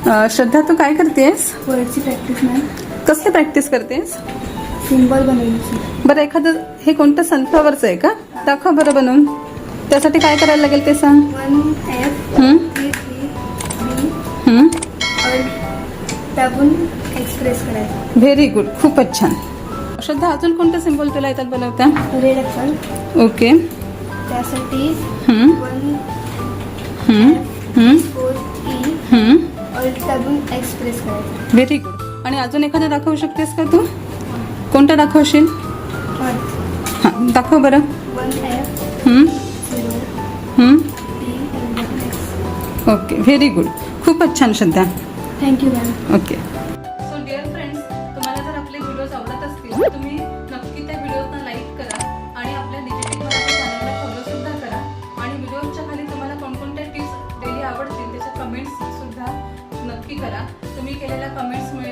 श्रद्धा, तू काय करतेस? वर्डची practice ma'am. कसली प्रॅक्टिस करतेस? सिम्बॉल बनवायची. बरं, एखादं हे कोणतं सनफ्लॉवरचं आहे का? दाखव बरं बनवून. त्यासाठी काय करायला लागेल ते सांग. 1F हं? 3 हं? दाबून एक्सप्रेस करायचं. व्हेरी गुड, खूपच छान. श्रद्धा, अजून कोणतं सिम्बॉल तुला येतात बनवता? Red Apple. ओके. त्यासाठी हं? 1 हं? हं? 4E हं? दाबून एक्सप्रेस करायचं. Very good. आणि अजून एखादं दाखवू शकतेस का तू? कोणतं दाखवशील? हां, दाखव बरं. 1F हं? 0E. Okay, very good. खूपच छान Shraddha. Thank you ma'am. Okay. So dear friends, तुम्हाला जर आपले व्हिडिओज आवडत असतील तर तुम्ही नक्की त्या व्हिडिओजना लाईक करा आणि आपल्या डिजिटल मराठी चॅनलला फॉलो सुद्धा करा. आणि व्हिडिओच्या खाली तुम्हाला कोणकोणत्या टिप्स डेली आवडतील त्याच्या कमेंट्स सुद्धा नक्की करा. तुम्ही केलेल्या कमेंट्समुळे